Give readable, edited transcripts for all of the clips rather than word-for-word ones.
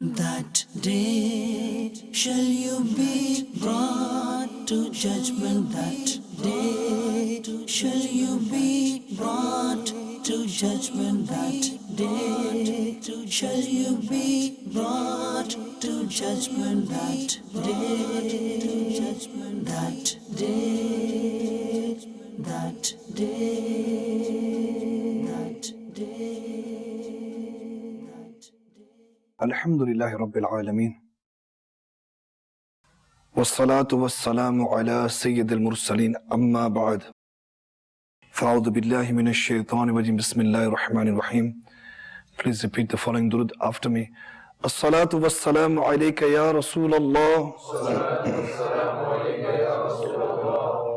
That day shall you be brought to judgment. That day shall you be brought to judgment. That day shall you be brought to judgment. That day, judgment. That day, that day, that day. Alhamdulillahi Rabbil Alameen. Wassalatu wassalamu ala Sayyidil Mursaleen. Amma ba'd. Fa'udhu billahi minash shaitanir rajim. Bismillahir Rahmanir Rahim. Please repeat the following durud after me. As-salatu wassalamu alayka ya Rasulallah.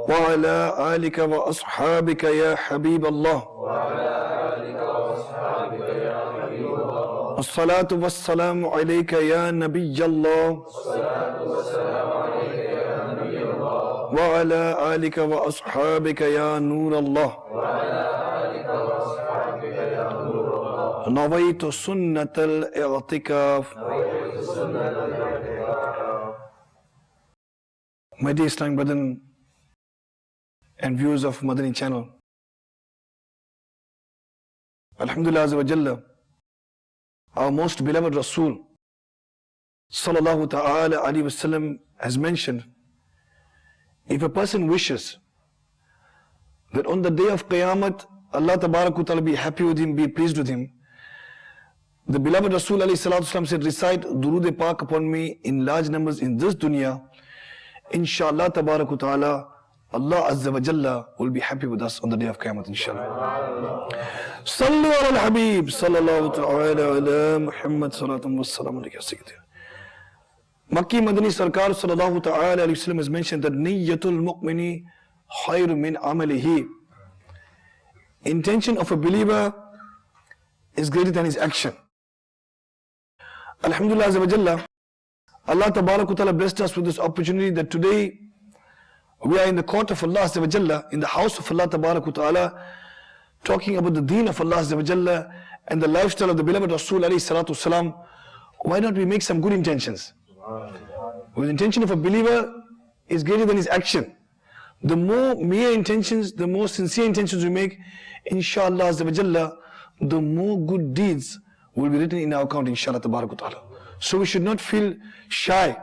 Wa ala alika wa ashabika ya Habib Allah. الصلاة والسلام عليك يا نبي الله وعلى آلك وأصحابك يا نور الله نويت سنة الاعتكاف. My dear Islamic brethren and viewers of Madani channel, Alhamdulillah Azza wa Jalla, our most beloved Rasul Sallallahu Ta'ala Alaihi Wasallam has mentioned, if a person wishes that on the day of Qiyamah Allah Tabarak Ta'ala be happy with him, be pleased with him, the beloved Rasul Alaihi Salatu Wasallam said, recite Durood Pak upon me in large numbers in this dunya, inshallah Tabarak Ta'ala Allah Azza wa Jalla will be happy with us on the day of Qiyamah, inshallah. Sallu ala al-Habib, sallallahu ta'ala ala Muhammad, salatu wassalamu alayhi sayyidi. Makki Madani Sarkar, sallallahu ta'ala alayhi wasallam has mentioned that niyyatul mu'mini khayr min amalihi. Intention of a believer is greater than his action. Alhamdulillah Azza wa Jalla, Allah Tabarak Ta'ala blessed us with this opportunity that today we are in the court of Allah Azza wa Jalla, in the house of Allah Tabarak Ta'ala, talking about the deen of Allah Azza wa Jalla and the lifestyle of the beloved Rasul alayhi salatu salam. Why not we make some good intentions? Well, the intention of a believer is greater than his action. The more mere intentions, the more sincere intentions we make, inshallah Azza wa Jalla, the more good deeds will be written in our account, inshallah Tabarak Ta'ala. So we should not feel shy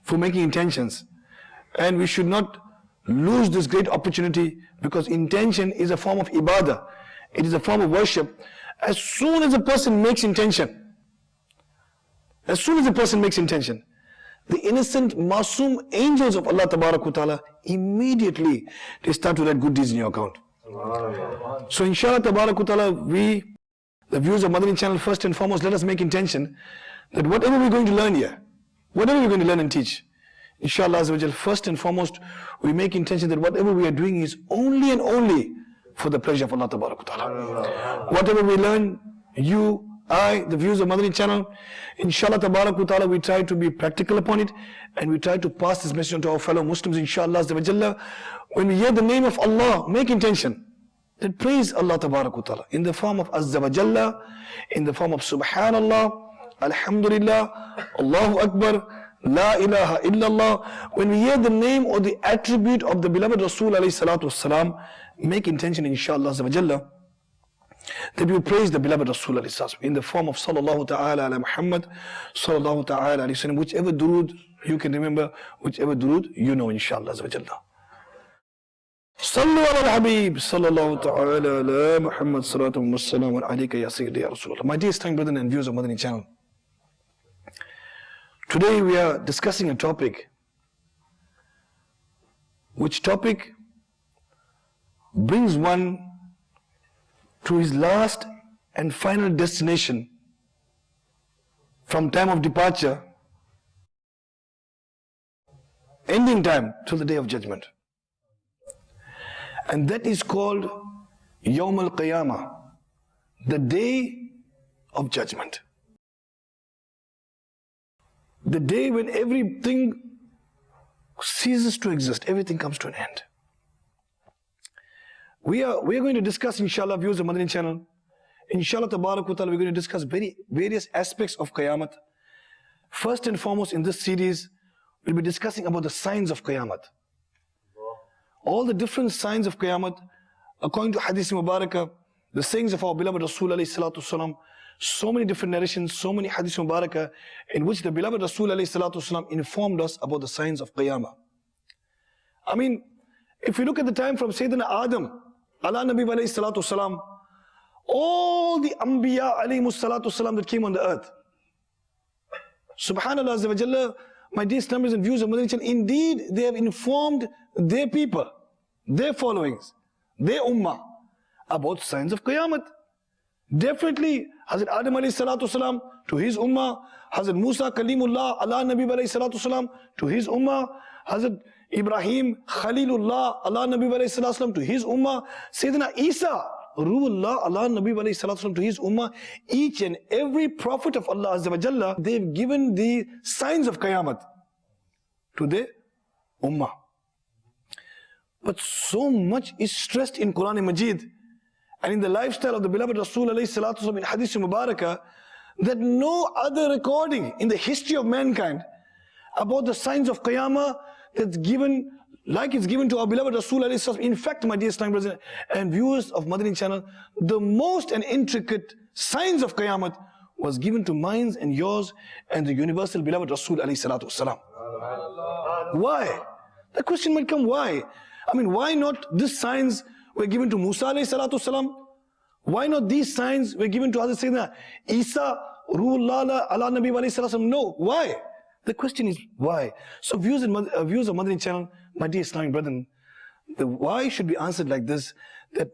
for making intentions, and we should not lose this great opportunity, because intention is a form of ibadah. It is a form of worship. As soon as a person makes intention, the innocent masoom angels of Allah Tabarak Ta'ala immediately they start to write good deeds in your account. So inshallah Tabarak Ta'ala, we, the viewers of Madani channel, first and foremost, let us make intention that whatever we're going to learn here, whatever we're going to learn and teach, inshallah Azza wa Jal, first and foremost, we make intention that whatever we are doing is only and only for the pleasure of Allah Tabarak Ta'ala. Whatever we learn, you, I, the viewers of Madani channel, inshallah Tabarak Ta'ala, we try to be practical upon it, and we try to pass this message on to our fellow Muslims, inshallah Azza wa Jalla. When we hear the name of Allah, make intention that praise Allah Tabarak Ta'ala in the form of Azza wa Jalla, in the form of Subhanallah, Alhamdulillah, Allahu Akbar, La ilaha illallah. When we hear the name or the attribute of the beloved Rasul alayhi salatu wassalam, make intention inshallah Azza wa Jalla that you praise the beloved Rasul alayhi salatu in the form of sallallahu ta'ala ala Muhammad, sallallahu ta'ala alayhi sallam, whichever durood you can remember, whichever durood you know, inshallah Azza wa Jalla. Sallu ala al-Habib, sallallahu ta'ala ala Muhammad, salatu wassalamu alayka ya Sayyidi ya Rasulullah. My dear esteemed brethren and viewers of Madani channel, today we are discussing a topic, which topic brings one to his last and final destination from time of departure, ending time till the day of judgment. And that is called Yawm al-Qiyamah, the day of judgment. The day when everything ceases to exist, everything comes to an end. We are going to discuss, inshallah, viewers of Madani channel, inshallah, tabarak wa ta'ala, we're going to discuss various aspects of Qiyamah. First and foremost in this series, we'll be discussing about the signs of Qiyamah. All the different signs of Qiyamah, according to Hadith Mubarakah, the sayings of our beloved Rasul alayhi salatu wasalam, so many different narrations, so many Hadith Mubarakah, in which the beloved Rasul alayhi salatu wasalam informed us about the signs of Qiyamah. I mean, if you look at the time from Sayyidina Adam, ala Nabi alayhi salatu wasalam, all the Anbiya alayhi salatu wasalam that came on the earth, Subhanallah Azza wa Jalla, my dear Islamic and viewers of Madani channel, indeed they have informed their people, their followings, their ummah about signs of Qiyamah. Definitely, Hazrat Adam alayhi salatu salam to his ummah, Hazrat Musa Kalimullah ala Nabi alayhi salatu salam to his ummah, Hazrat Ibrahim Khalilullah ala Nabi alayhi salatu salam to his ummah, Sayyidina Isa Ruhullah ala Nabi alayhi salatu salam to his ummah. Each and every prophet of Allah Azza wa Jalla, they've given the signs of Qiyamah to their ummah. But so much is stressed in Quran Majid and in the lifestyle of the beloved Rasul alayhi salatu wasalam in Hadith Mubarakah, that no other recording in the history of mankind about the signs of Qiyamah that's given like it's given to our beloved Rasul alayhi salatu wasalam. In fact, my dear Islamic brothers and viewers of Madani channel, the most and intricate signs of Qiyamah was given to mine and yours and the universal beloved Rasul alayhi salatu wasalam. Why? The question might come, why? I mean, why not these signs were given to Musa alayhi salatu salam? Why not these signs were given to Hazrat Sayyidina Isa, Ruhullah ala Nabi alayhi salatu salam? No, why? The question is why? So viewers of Madani channel, my dear Islamic brethren, the why should be answered like this, that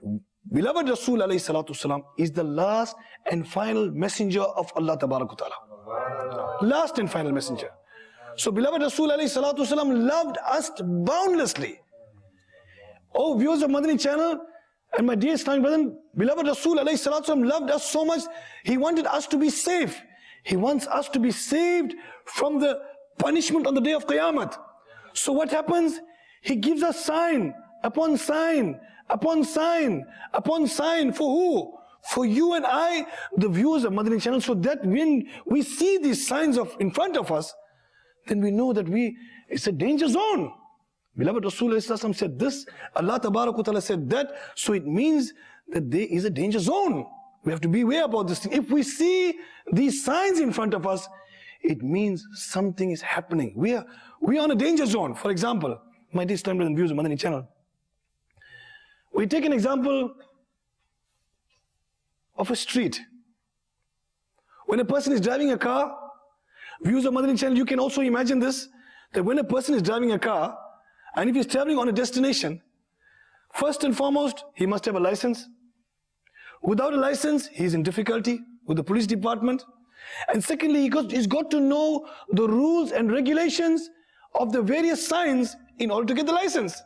beloved Rasul alayhi salatu salam is the last and final messenger of Allah Tabarak Ta'ala. Last and final messenger. So beloved Rasul alayhi salatu salam loved us boundlessly. Oh, viewers of Madani channel and my dear Islamic brethren, beloved Rasul alayhi salatu wasalam loved us so much, he wanted us to be safe. He wants us to be saved from the punishment on the day of Qiyamah. So what happens? He gives us sign upon sign upon sign upon sign. For who? For you and I, the viewers of Madani channel, so that when we see these signs in front of us, then we know that it's a danger zone. Beloved Rasulullah said this, Allah Ta'ala said that, so it means that there is a danger zone. We have to be aware about this thing. If we see these signs in front of us, it means something is happening. We are on a danger zone. For example, my dear Islamic and viewers of Madani channel, we take an example of a street. When a person is driving a car, viewers of Madani channel, you can also imagine this, that when a person is driving a car, and if he's traveling on a destination, first and foremost, he must have a license. Without a license, he's in difficulty with the police department. And secondly, he's got to know the rules and regulations of the various signs in order to get the license.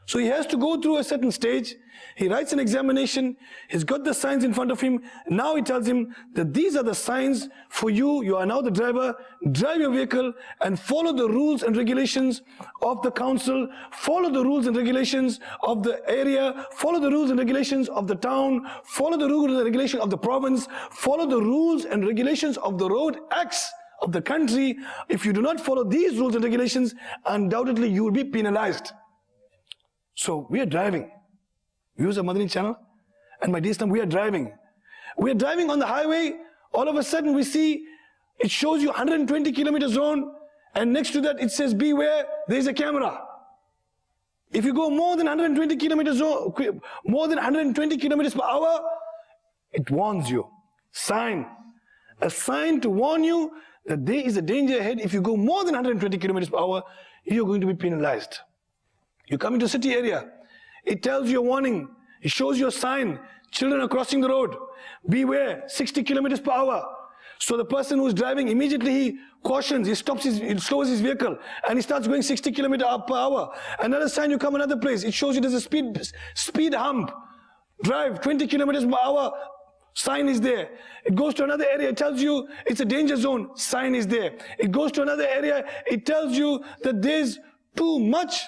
So he has to go through a certain stage. He writes an examination. He's got the signs in front of him. Now he tells him that these are the signs for you. You are now the driver. Drive your vehicle and follow the rules and regulations of the council. Follow the rules and regulations of the area. Follow the rules and regulations of the town. Follow the rules and regulations of the province. Follow the rules and regulations of the road acts of the country. If you do not follow these rules and regulations, undoubtedly you will be penalized. So we are driving. Viewers of Madani channel and my dear Islam, we are driving. We are driving on the highway. All of a sudden we see, it shows you 120 kilometer zone, and next to that it says beware, there is a camera. If you go more than 120 kilometers per hour, it warns you. Sign. A sign to warn you that there is a danger ahead. If you go more than 120 kilometers per hour, you're going to be penalized. You come into a city area, it tells you a warning, it shows you a sign, children are crossing the road, beware, 60 kilometers per hour. So the person who's driving, immediately he cautions, he slows his vehicle, and he starts going 60 kilometers per hour. Another sign, you come another place, it shows you there's a speed hump, drive 20 kilometers per hour, sign is there. It goes to another area, it tells you it's a danger zone, sign is there. It goes to another area, it tells you that there's too much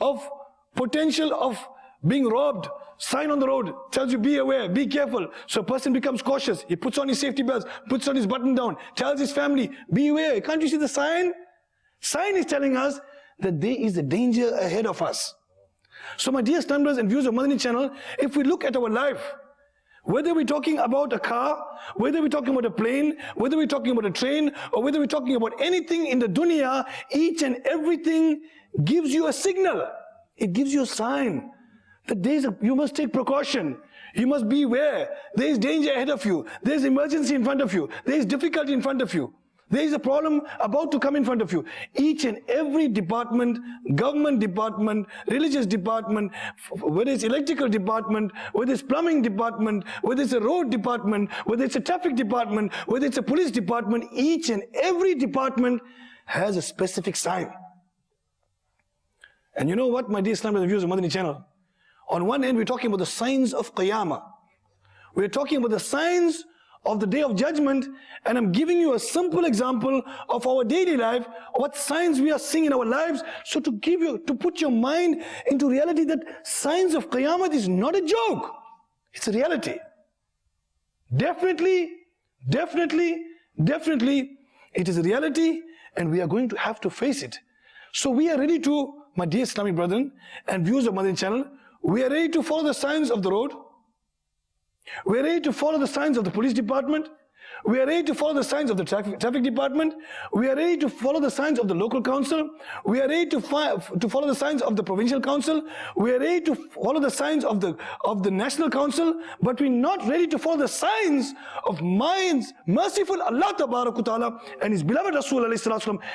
of potential of being robbed, sign on the road tells you be aware, be careful. So a person becomes cautious. He puts on his safety belts, puts on his button down, tells his family, be aware. Can't you see the sign? Sign is telling us that there is a danger ahead of us. So my dear standards and viewers of Madani channel, if we look at our life, whether we're talking about a car, whether we're talking about a plane, whether we're talking about a train, or whether we're talking about anything in the dunya, each and everything gives you a signal. It gives you a sign that you must take precaution. You must be aware. There is danger ahead of you. There is emergency in front of you. There is difficulty in front of you. There is a problem about to come in front of you. Each and every department, government department, religious department, whether it's electrical department, whether it's plumbing department, whether it's a road department, whether it's a traffic department, whether it's a police department, each and every department has a specific sign. And you know what, my dear Islamic viewers of Madani channel? On one end, we're talking about the signs of Qiyamah. We're talking about the signs of the Day of Judgment, and I'm giving you a simple example of our daily life, what signs we are seeing in our lives, so to put your mind into reality that signs of Qiyamah is not a joke. It's a reality. Definitely, it is a reality, and we are going to have to face it. So we are ready to, my dear Islamic brethren and viewers of Madani channel, we are ready to follow the signs of the road. We are ready to follow the signs of the police department. We are ready to follow the signs of the traffic department. We are ready to follow the signs of the local council. We are ready to follow the signs of the provincial council. We are ready to follow the signs of the national council. But we're not ready to follow the signs of minds merciful Allah Ta'ala and His beloved Rasul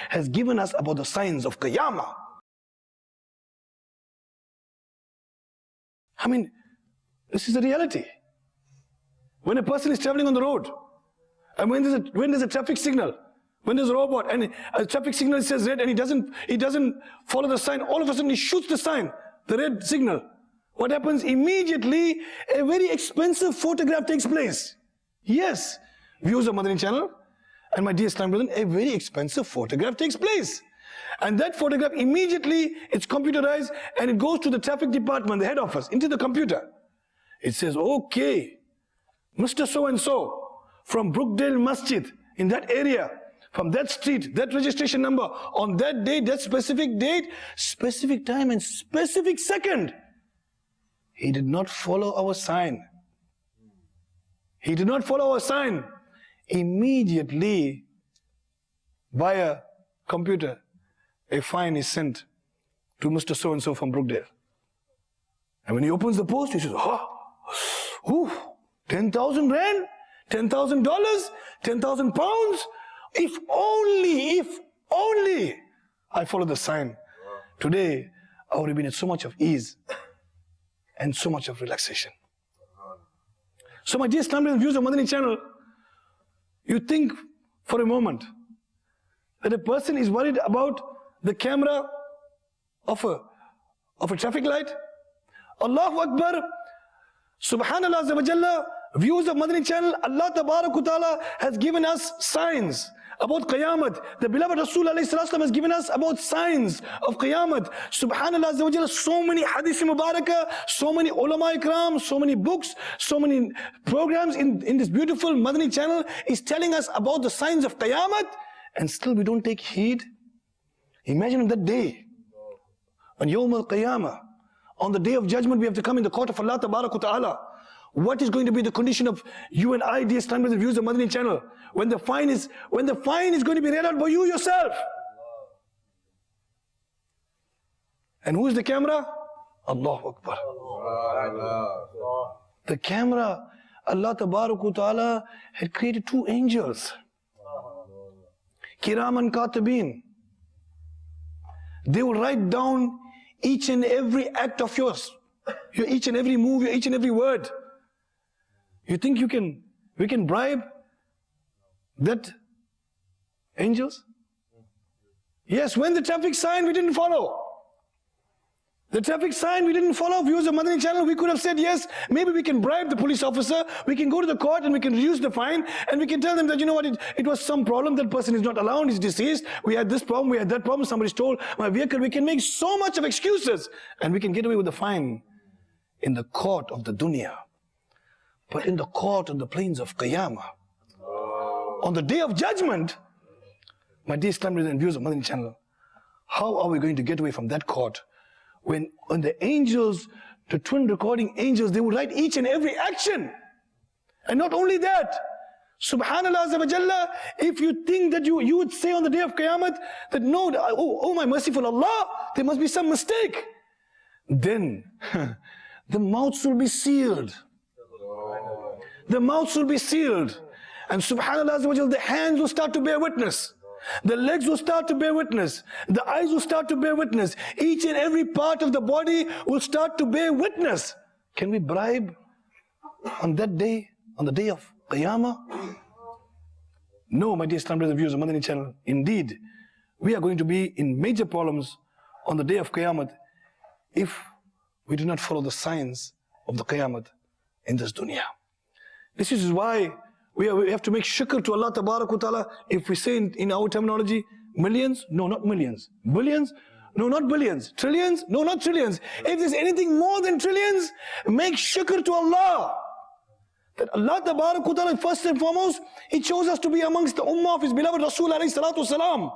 has given us about the signs of Qiyamah. I mean, this is the reality. When a person is traveling on the road, and when there's a traffic signal, when there's a robot and a traffic signal says red and he doesn't follow the sign, all of a sudden he shoots the sign, the red signal. What happens? Immediately a very expensive photograph takes place. Yes, viewers of Madani channel and my dear Islam brethren, a very expensive photograph takes place. And that photograph immediately, it's computerized and it goes to the traffic department, the head office, into the computer. It says, okay, Mr. So-and-so from Brookdale Masjid in that area, from that street, that registration number, on that date, that specific date, specific time and specific second, he did not follow our sign. He did not follow our sign. Immediately, via computer, a fine is sent to Mr. So-and-so from Brookdale. And when he opens the post, he says, oh, 10,000 rand, $10,000, 10,000 pounds. If only I follow the sign. Today, I would have been at so much of ease and so much of relaxation. So my dear Islamic viewers of Madani channel, you think for a moment that a person is worried about the camera of a traffic light? Allahu Akbar, Subhanallah Azza wa Jalla, viewers of Madani channel, Allah Ta'ala has given us signs about Qiyamah. The beloved Rasul has given us about signs of Qiyamah. Subhanallah Azza wa Jalla, so many hadith mubarakah, so many ulama ikram, so many books, so many programs in this beautiful Madani channel is telling us about the signs of Qiyamah, and still we don't take heed. Imagine on that day, on Yawm al-Qiyamah, on the day of judgment, we have to come in the court of Allah Ta'ala. What is going to be the condition of you and I, dear Islamic viewers of Madani channel, when the fine is going to be read out by you yourself? And who is the camera? Allahu Akbar. The camera, Allah Ta'ala had created two angels, Kiraman Katibin. They will write down each and every act of yours, your each and every move, your each and every word. You think we can bribe that angels? Yes, when the traffic sign we didn't follow. The traffic sign we didn't follow, viewers of Madani channel, we could have said yes, maybe we can bribe the police officer, we can go to the court and we can reduce the fine, and we can tell them that, you know what, it was some problem, that person is not allowed, he's deceased, we had this problem, we had that problem, somebody stole my vehicle. We can make so much of excuses and we can get away with the fine. in the court of the dunya, but in the court on the plains of Qiyamah. On the day of judgment, my dear Islamic and viewers of Madani channel, how are we going to get away from that court when the angels, the twin recording angels, they would write each and every action? And not only that, Subhanallah Azza wa Jalla, if you think that you would say on the day of Qiyamah that no, oh my merciful Allah, there must be some mistake, then the mouths will be sealed. The mouths will be sealed. And Subhanallah Azza wa Jalla, the hands will start to bear witness. The legs will start to bear witness. The eyes will start to bear witness. Each and every part of the body will start to bear witness. Can we bribe on that day, on the day of Qiyamah? No, my dear Islamic brothers and viewers of Madani channel. Indeed, we are going to be in major problems on the day of Qiyamah if we do not follow the signs of the Qiyamah in this dunya. This is why we have to make shukr to Allah Ta'ala. If we say in our terminology, millions, no, not millions. Billions, no, not billions. Trillions, no, not trillions. If there's anything more than trillions, make shukr to Allah. That Allah Ta'ala, first and foremost, He chose us to be amongst the ummah of His beloved Rasul alayhi salatu wasalam.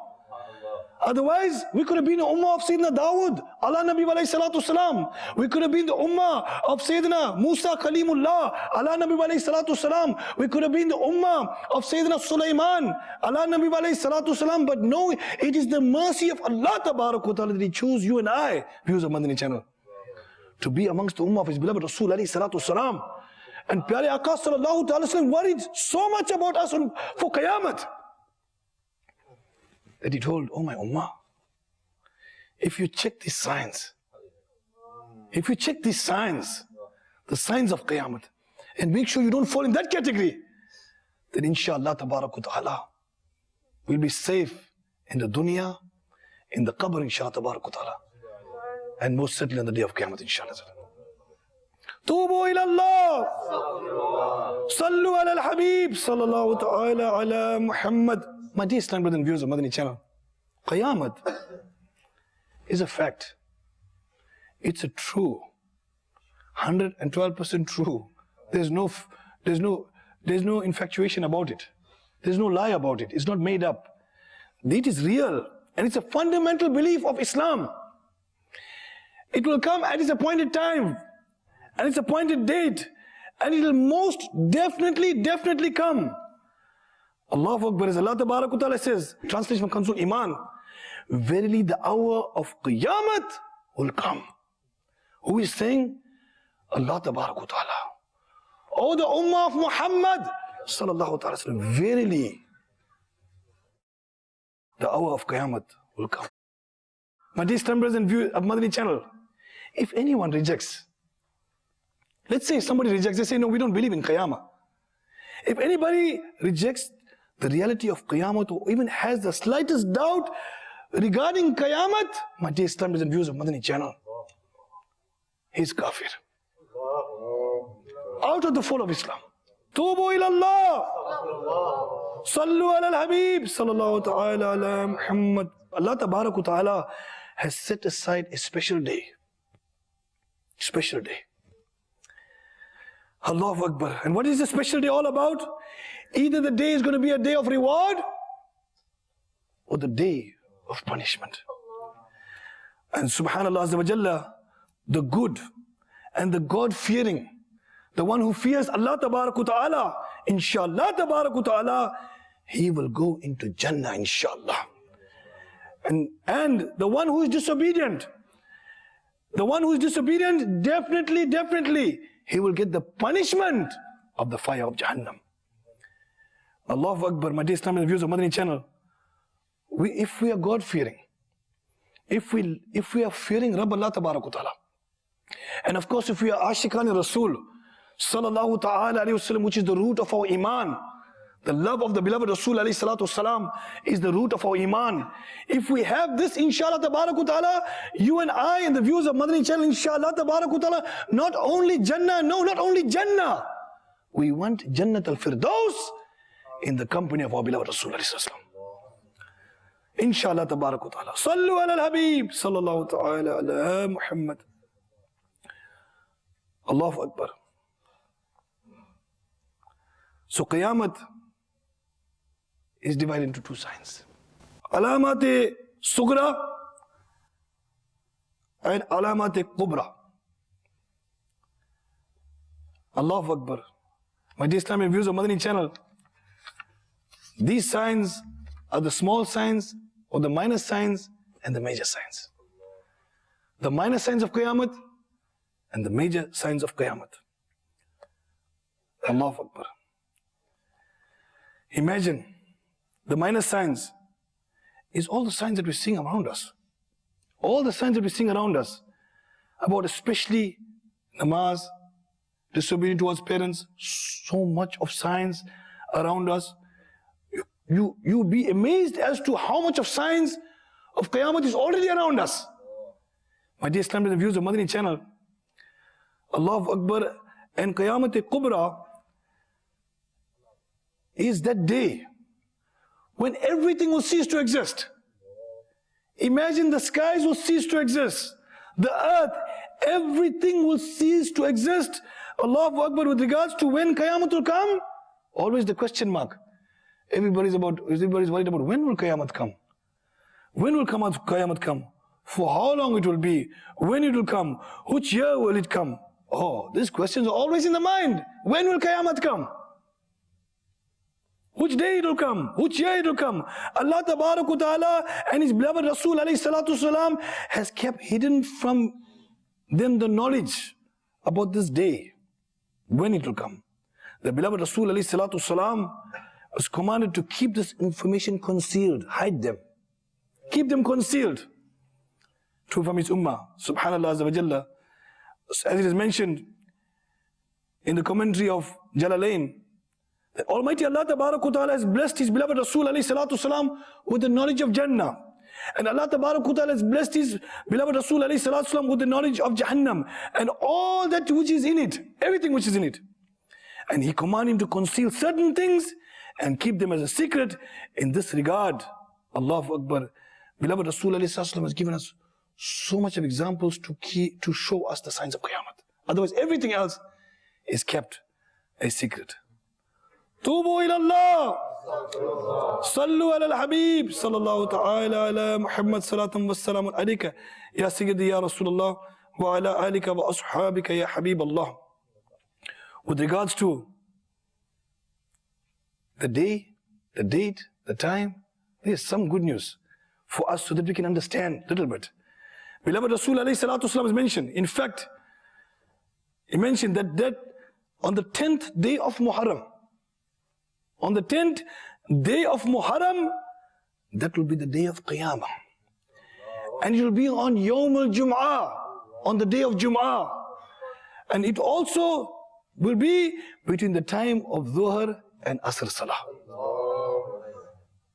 Otherwise, we could have been the ummah of Sayyidina Dawood, Allah Nabi alayhi salatu wasalam. We could have been the ummah of Sayyidina Musa Kalimullah, Allah Nabi alayhi salatu wasalam. We could have been the ummah of Sayyidina Sulaiman, Allah Nabi alayhi salatu wasalam. But no, it is the mercy of Allah Ta'ala that He chose you and I, viewers of Madani channel, to be amongst the ummah of His beloved Rasul alayhi salatu wasalam. And Pyare Aqā sallallahu ta'ala sallam worried so much about us for Qiyamah, that He told, oh my ummah, if you check these signs, the signs of Qiyamah, and make sure you don't fall in that category, then inshallah ta'ala, we'll be safe in the dunya, in the qabr inshallah ta'ala, and most certainly on the day of Qiyamah inshallah. Tubu ila Allah, sallu ala al-habib, sallallahu ta'ala ala Muhammad. My dear Islamic brothers and viewers of Madani channel, Qiyamah is a fact. It's a true, 112% true. There's no infatuation about it. There's no lie about it. It's not made up. It is real, and it's a fundamental belief of Islam. It will come at its appointed time, and its appointed date, and it will most definitely come. Allahu Akbar, as Allah Ta'ala says, translation from Kanzul Iman, verily the hour of Qiyamah will come. Who is saying? Allah Ta'ala. Oh, the Ummah of Muhammad Sallallahu Ta'ala Sallam, verily the hour of Qiyamah will come. My dear members and viewers of Madani channel, if anyone rejects, let's say somebody rejects, they say, no, we don't believe in Qiyamah. If anybody rejects the reality of Qiyamah, or even has the slightest doubt regarding Qiyamah, my dear Islamic and viewers of Madani channel, he's kafir. Out of the fold of Islam. Tubu ila Allah. Sallu ala al-habib, sallallahu ta'ala ala Muhammad. Allah Ta'ala has set aside a special day. Special day. Allahu Akbar. And what is the special day all about? Either the day is going to be a day of reward or the day of punishment. And Subhanallah Azza wa Jalla, the good and the God-fearing, the one who fears Allah Ta'ala, inshallah Ta'ala, he will go into Jannah, inshallah. And the one who is disobedient, definitely, he will get the punishment of the fire of Jahannam. Allahu Akbar, my dear Islamic viewers of Madani channel, if we are God-fearing, if we are fearing Rabb Allah Ta'ala, and of course if we are Ashiqan Rasul Sallallahu Ta'ala Alayhi Wasallam, which is the root of our Iman, the love of the beloved Rasul Alayhi Salatu Wasalam is the root of our Iman. If we have this, inshallah Ta'ala, you and I and the viewers of Madani channel, inshallah Ta'ala, not only Jannah, we want Jannat al-Firdaus in the company of our beloved Rasul Alayhi Wasallam. Inshallah Ta'ala. Sallu ala al-Habib, sallallahu ta'ala ala Muhammad. Allahu Akbar. So Qiyamah is divided into two signs. Alamat Sugra and Alamat Kubra. Allahu Akbar. My dear Islamic viewers of Madani channel, these signs are the small signs or the minor signs and the major signs. The minor signs of Qiyamah and the major signs of Qiyamah. Allahu Akbar. Imagine the minor signs is all the signs that we're seeing around us. All the signs that we're seeing around us about especially namaz, disobedience towards parents, so much of signs around us. You'll be amazed as to how much of signs of Qiyamah is already around us. My dear Islamic viewers of Madani channel, Allahu Akbar, and Qiyamah Kubra is that day when everything will cease to exist. Imagine the skies will cease to exist. The earth, everything will cease to exist. Allahu Akbar, with regards to when Qiyamah will come, always the question mark. Everybody's worried about when will Qiyamah come? When will Qiyamah come? For how long it will be? When it will come? Which year will it come? Oh, these questions are always in the mind. When will Qiyamah come? Which day it will come? Which year it will come? Allah Ta'ala and His beloved Rasul alayhi salatu salam has kept hidden from them the knowledge about this day, when it will come. The beloved Rasul alayhi salatu salam was commanded to keep this information concealed, hide them, keep them concealed. True from his ummah, subhanallah azza wa jalla. As it is mentioned in the commentary of Jalalain, that Almighty Allah Ta'ala has blessed His beloved Rasul alayhi salatu salam with the knowledge of Jannah. And Allah Ta'ala has blessed His beloved Rasul alayhi salatu salam with the knowledge of Jahannam. And all that which is in it, everything which is in it. And He commanded him to conceal certain things and keep them as a secret. In this regard, Allahu Akbar, beloved Rasul alayhi salatu salam has given us so much of examples to show us the signs of Qiyamah. Otherwise, everything else is kept a secret. Tubu ilallah. Sallu ala al-Habib. Sallallahu ta'ala ala Muhammad salatam wa salamun alayka. Ya Sayyidi ya Rasulullah wa ala alika wa ashabika ya Habib Allah. With regards to the day, the date, the time, there's some good news for us so that we can understand a little bit. Beloved Rasul alayhi salatu salam is mentioned. In fact, he mentioned that on the 10th day of Muharram, on the 10th day of Muharram, that will be the day of Qiyamah. And it will be on Yawm al-Jum'ah, on the day of Jum'ah. And it also will be between the time of Dhuhr and Asr Salah.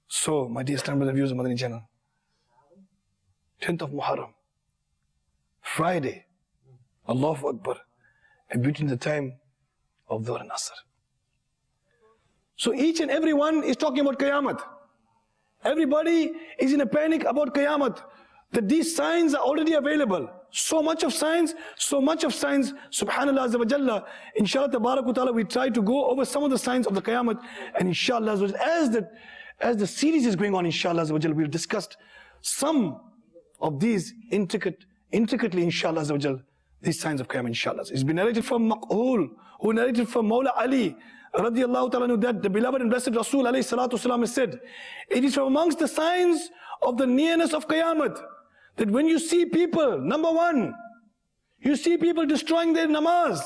So, my dear Islamic viewers of Madani channel, 10th of Muharram, Friday, Allahu Akbar, and between the time of Dhuhr and Asr. So each and every one is talking about Qiyamah. Everybody is in a panic about Qiyamah, that these signs are already available. So much of signs, subhanallah azza wa jalla. Inshallah ta'ala, we try to go over some of the signs of the Qiyamah, and inshallah as the series is going on, inshallah azza wa jalla, we've discussed some of these intricately, inshallah azza wa jalla, these signs of Qiyamah, inshallah. It's been narrated from Maqhul, who narrated from Mawla Ali radiyallahu ta'ala, that the beloved and blessed Rasul alayhi salatu salam has said, it is from amongst the signs of the nearness of Qiyamah, that when you see people, number one, you see people destroying their namaz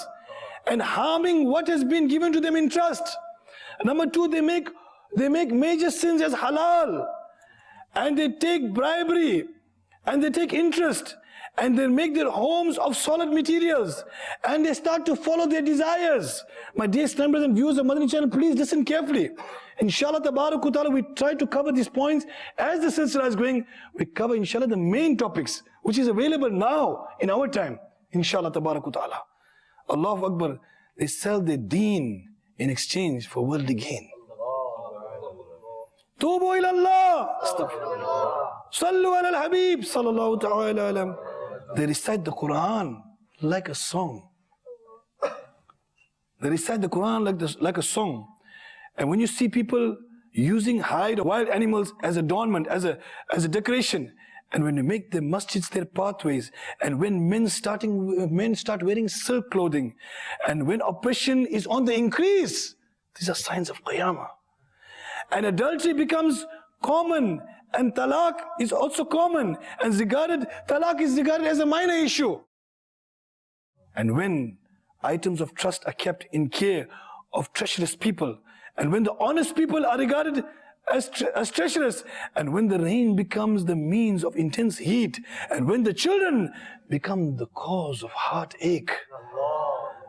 and harming what has been given to them in trust. Number two, they make major sins as halal, and they take bribery, and they take interest, and they make their homes of solid materials, and they start to follow their desires. My dear members and viewers of Madani channel, please listen carefully. Inshallah ta'ala, we try to cover these points as the silsila is going. We cover, inshallah, the main topics which is available now in our time. Inshallah ta'ala. Allahu Akbar, they sell their deen in exchange for worldly gain. Tubu ilallah. Sallu ala al-Habib. Sallallahu ta'ala alam. They recite the Quran like a song. They recite the Quran like a song. And when you see people using hide of wild animals as adornment, as a decoration, and when you make the masjids their pathways, and when men start wearing silk clothing, and when oppression is on the increase, these are signs of Qiyamah. And adultery becomes common, and talaq is also common, and talaq is regarded as a minor issue. And when items of trust are kept in care of treacherous people, and when the honest people are regarded as treacherous, and when the rain becomes the means of intense heat, and when the children become the cause of heartache,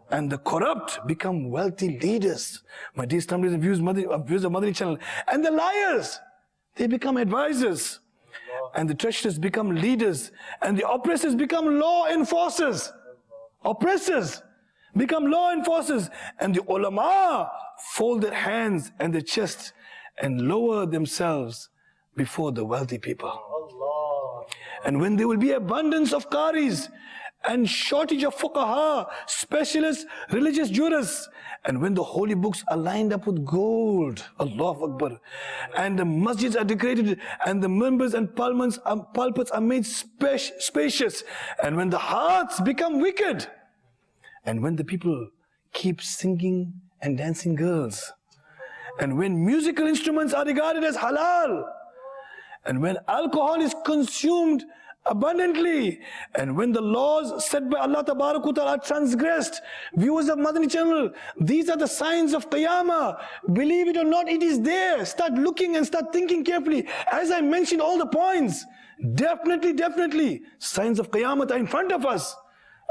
and the corrupt become wealthy leaders, my dear Islamic viewers of Madani channel, and the liars, they become advisors, and the treacherous become leaders, and the oppressors become law enforcers. Oppressors become law enforcers, and the ulama fold their hands and their chests and lower themselves before the wealthy people. And when there will be abundance of qaris and shortage of fuqaha, specialists, religious jurists, and when the holy books are lined up with gold, Allahu Akbar, and the masjids are decorated, and the members and pulpits are made spacious, and when the hearts become wicked, and when the people keep singing and dancing girls, and when musical instruments are regarded as halal, and when alcohol is consumed abundantly, and when the laws set by Allah Ta'ala are transgressed, viewers of Madani channel, these are the signs of Qiyamah. Believe it or not, it is there. Start looking and start thinking carefully. As I mentioned all the points, definitely, signs of Qiyamah are in front of us.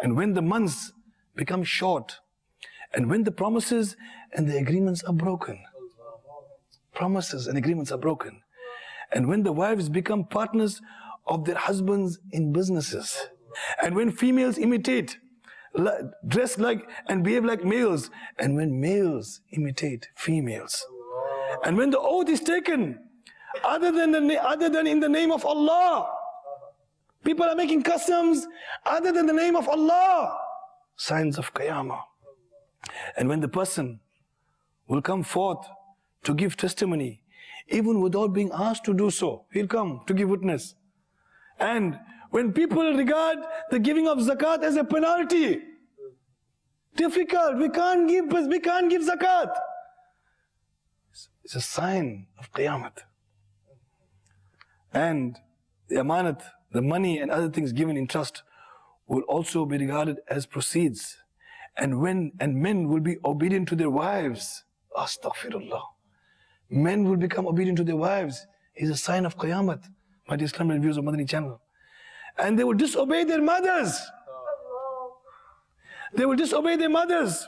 And when the months become short, and when the promises and the agreements are broken, and when the wives become partners of their husbands in businesses, and when females imitate, dress like and behave like males, and when males imitate females, and when the oath is taken other than in the name of Allah, people are making customs other than the name of Allah, signs of Qiyamah. And when the person will come forth to give testimony, even without being asked to do so, he'll come to give witness. And when people regard the giving of zakat as a penalty, difficult, we can't give zakat, it's a sign of Qiyamah. And the amanat, the money and other things given in trust, will also be regarded as proceeds. And men will be obedient to their wives. Astaghfirullah. Men will become obedient to their wives. It's a sign of Qiyamah, my dear Islamic viewers of Madani channel. And they will disobey their mothers. They will disobey their mothers.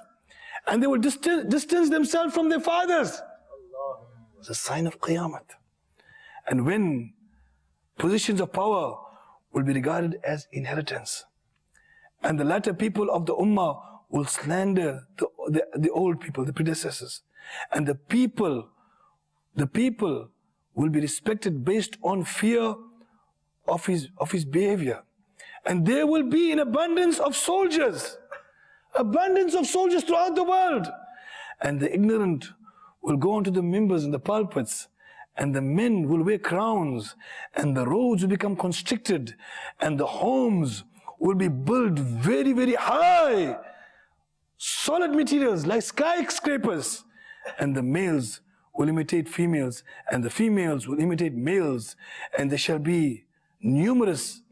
And they will distance themselves from their fathers. It's a sign of Qiyamah. And when positions of power will be regarded as inheritance, and the latter people of the ummah will slander the old people, the predecessors, and the people will be respected based on fear of his behavior. And there will be an abundance of soldiers throughout the world. And the ignorant will go onto the mimbars and the pulpits, and the men will wear crowns, and the roads will become constricted, and the homes will be built very, very high, solid materials like skyscrapers, and the males will imitate females, and the females will imitate males, and there shall be numerous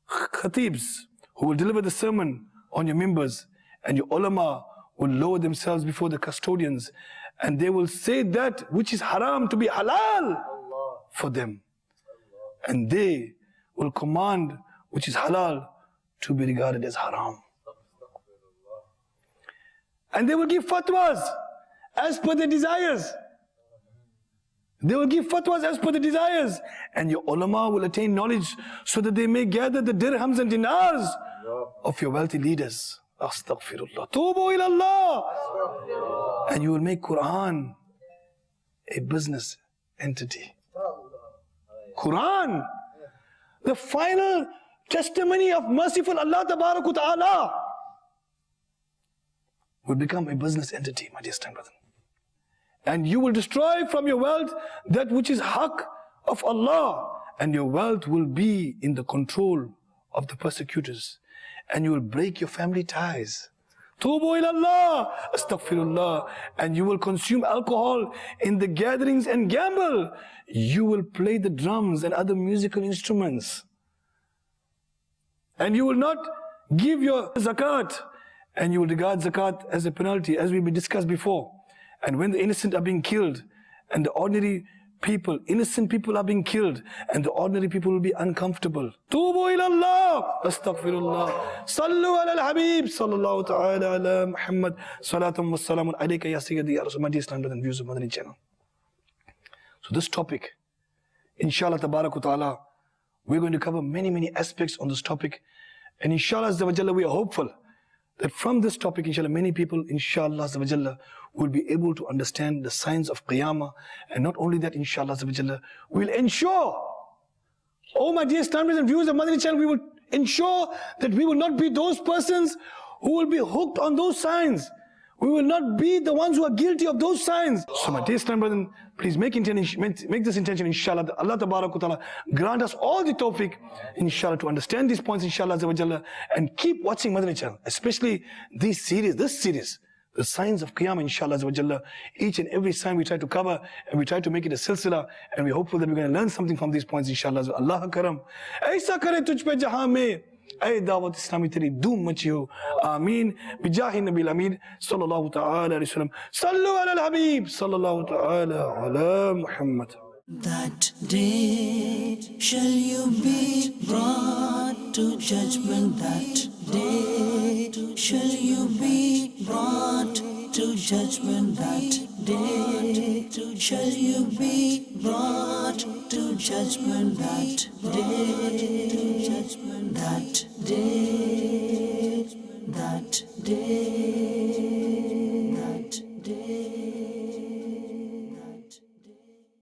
khatibs who will deliver the sermon on your mimbars, and your ulama will lower themselves before the custodians, and they will say that which is haram to be halal for them, and they will command which is halal to be regarded as haram. And they will give fatwas as per their desires. They will give fatwas as per their desires. And your ulama will attain knowledge so that they may gather the dirhams and dinars of your wealthy leaders. Astaghfirullah. Tubu ilallah. And you will make Quran a business entity. Quran, the final testimony of merciful Allah Ta'ala, will become a business entity, my dear brother. And you will destroy from your wealth that which is haqq of Allah. And your wealth will be in the control of the persecutors. And you will break your family ties. Tubu ilallah, astaghfirullah. And you will consume alcohol in the gatherings and gamble. You will play the drums and other musical instruments. And you will not give your zakat. And you will regard zakat as a penalty, as we discussed before. And when the innocent are being killed, and the ordinary people, innocent people are being killed, and the ordinary people will be uncomfortable. Tubu ilallah, astaghfirullah. Sallu ala al-habib, sallallahu ta'ala ala Muhammad, salatum wa salamun alayka ya sayyidi ya Rasul, my dear Islam and viewers of Madani channel. So this topic, inshallah tabarak ta'ala, we're going to cover many aspects on this topic. And inshallah we are hopeful that from this topic, inshallah, many people, inshallah, will be able to understand the signs of Qiyamah. And not only that, inshallah, we'll ensure, oh my dear Islamic and viewers of Madani channel, we will ensure that we will not be those persons who will be hooked on those signs. We will not be the ones who are guilty of those signs. So my dear Islamic brethren, please make this intention, inshallah, that Allah Ta'ala grant us all the tawfiq, inshallah, to understand these points, inshallah, and keep watching Madani channel, especially this series, the signs of Qiyamah, inshallah. Each and every sign we try to cover, and we try to make it a silsila, and we're hopeful that we're going to learn something from these points, inshallah. Allah karam. Aisa kare tuj pe jahan mein, ay dawat Islami teri doom machi ho. Ameen. Bijahi Nabil Ameen, sallallahu ta'ala alayhi wa sallam. Sallu ala al-habib, sallallahu ta'ala ala Muhammad. That day shall you be brought to judgment. That day shall you be brought to judgment. That day shall you be brought to judgment. That day, that day, that day.